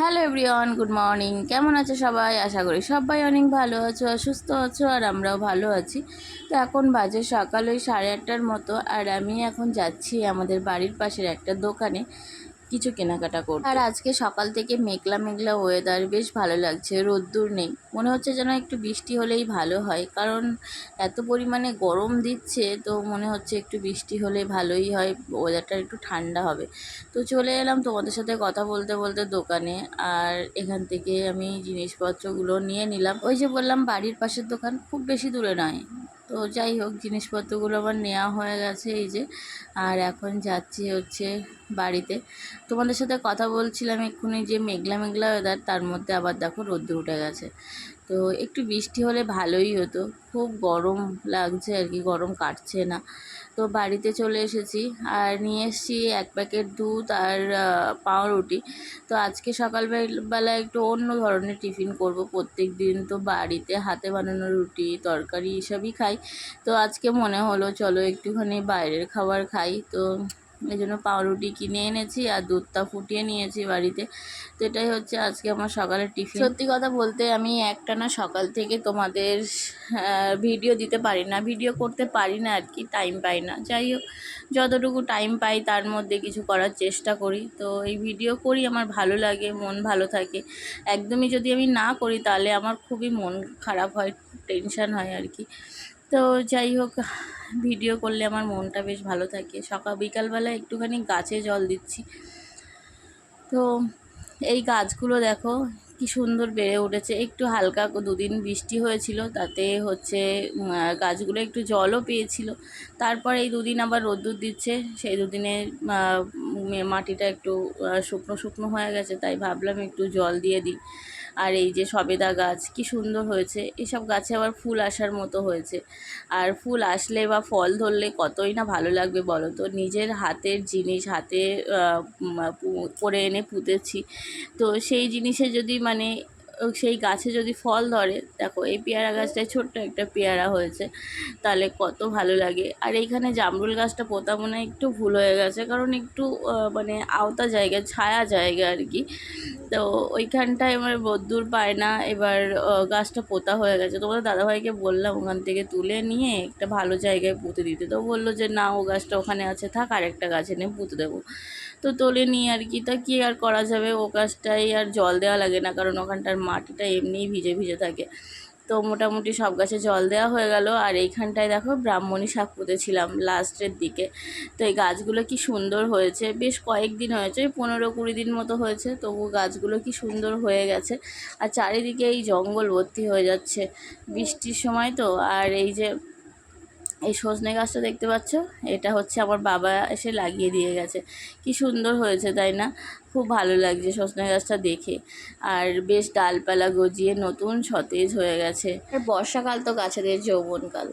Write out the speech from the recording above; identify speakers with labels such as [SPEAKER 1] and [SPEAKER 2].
[SPEAKER 1] Hello everyone, good morning. কেমন আছো সবাই? আশা করি সবাই অনেক ভালো আছো, সুস্থ আছো, আর আমরাও ভালো আছি। তো এখন বাজে সকাল ওই 8:30টার মতো, আর আমি এখন যাচ্ছি আমাদের বাড়ির পাশের একটা দোকানে কিছু কেনাকাটা করতে। আর আজকে সকাল থেকে মেঘলা মেঘলা ওয়েদার, বেশ ভালো লাগছে, রোদ্দুর নেই, মনে হচ্ছে যেন একটু বৃষ্টি হলেই ভালো হয়, কারণ এত পরিমাণে গরম দিচ্ছে, তো মনে হচ্ছে একটু বৃষ্টি হলে ভালোই হয়, ওয়েদারটা একটু ঠান্ডা হবে। তো চলে এলাম তোমাদের সাথে কথা বলতে বলতে দোকানে, আর এখান থেকে আমি জিনিসপত্রগুলো নিয়ে নিলাম। ওই যে বললাম বাড়ির পাশের দোকান, খুব বেশি দূরে নয়। তো যাই হোক, জিনিসপত্রগুলো আমার নেওয়া হয়ে গেছে এই যে, আর এখন যাচ্ছি হচ্ছে বাড়িতে। তোমাদের সাথে কথা বলছিলাম এক্ষুনি যে মেঘলা মেঘলা ওয়েদার, তার মধ্যে আবার দেখো রোদ্দুর উঠে গেছে। তো একটু বৃষ্টি হলে ভালোই হতো, খুব গরম লাগছে আর কি, গরম কাটছে না। তো বাড়িতে চলে এসেছি, আর নিয়ে এসেছি 1 প্যাকেট দুধ আর পাউরুটি। তো আজকে সকালবেলা একটু অন্য ধরনের টিফিন করব। প্রত্যেক দিন তো বাড়িতে হাতে বানানো রুটি তরকারি এসবই খাই। তো আজকে মনে হলো চলো একটুখানি বাইরের খাবার খাই। তো এই জন্য পাউরুটি কিনে এনেছি আর দুধটা ফুটিয়ে নিয়েছি বাড়িতে। তো এটাই হচ্ছে আজকে আমার সকালের টিফিন। সত্যি কথা বলতে আমি একটানা সকাল থেকে তোমাদের ভিডিও দিতে পারি না, ভিডিও করতে পারি না আর কি, টাইম পাই না। যাই হোক, যতটুকু টাইম পাই তার মধ্যে কিছু করার চেষ্টা করি। তো এই ভিডিও করি, আমার ভালো লাগে, মন ভালো থাকে। একদমই যদি আমি না করি তাহলে আমার খুবই মন খারাপ হয়, টেনশান হয় আর কি। তো যাই হোক, ভিডিও করলে আমার মনটা বেশ ভালো থাকে। বিকালবেলা একটুখানি গাছে জল দিচ্ছি। তো এই গাছগুলো দেখো কি সুন্দর বেড়ে উঠেছে। একটু হালকা 2 দিন বৃষ্টি হয়েছিল, তাতে হচ্ছে গাছগুলো একটু জলও পেয়েছিল। তারপর এই 2 দিন আবার রোদ্দুর দিচ্ছে, সেই 2 দিনে মাটিটা একটু শুকনো শুকনো হয়ে গেছে, তাই ভাবলাম একটু জল দিয়ে দিই। আর এই যে সবেদা গাছ কি সুন্দর হয়েছে, এসব গাছে আবার ফুল আসার মতো হয়েছে। আর ফুল আসলে বা ফল ধরলে কতই না ভালো লাগবে বলো তো। নিজের হাতের জিনিস হাতে করে এনে পুঁতেছি, তো সেই জিনিসে যদি সেই গাছে যদি ফল ধরে, দেখো এই পেয়ারা গাছটায় ছোট্ট একটা পেয়ারা হয়েছে, তাহলে কত ভালো লাগে। আর এইখানে জামরুল গাছটা পোতা মনে হয় একটু ভুল হয়ে গেছে, কারণ একটু আওতা জায়গা, ছায়া জায়গা আর কি। তো ওইখানটায় আমার রোদ্দুর পায় না, এবার গাছটা পোতা হয়ে গেছে। তোমাদের দাদাভাইকে বললাম ওখান থেকে তুলে নিয়ে একটা ভালো জায়গায় পুঁতে দিতে, তো বললো যে না, ও গাছটা ওখানে আছে, থাক, আরেকটা গাছ এনে পুঁতে দেবো। তো তোলে নিয়ে আর কি, তা কী আর করা যাবে, ও গাছটাই আর জল দেওয়া লাগে না, কারণ ওখানটার মাটিটা এমনিই ভিজে ভিজে থাকে। তো মোটামুটি সব গাছে জল দেওয়া হয়ে গেল। আর এইখানটায় দেখো ব্রাহ্মণী শাক পুঁতেছিলাম লাস্টের দিকে। তো এই গাছগুলো কি সুন্দর হয়েছে, বেশ কয়েকদিন হয়েছে, 15-20 দিন মতো হয়েছে, তবু গাছগুলো কি সুন্দর হয়ে গেছে। আর চারিদিকে এই জঙ্গল ভর্তি হয়ে যাচ্ছে বৃষ্টির সময় তো। আর এই যে এই সজনে গাছটা দেখতে পাচ্ছ, এটা হচ্ছে আমার বাবা এসে লাগিয়ে দিয়ে গেছে। কি সুন্দর হয়েছে তাই না? খুব ভালো লাগছে সজনে গাছটা দেখে। আর বেশ ডালপালা গজিয়ে নতুন সতেজ হয়ে গেছে। আর বর্ষাকাল তো গাছেদের যৌবনকাল।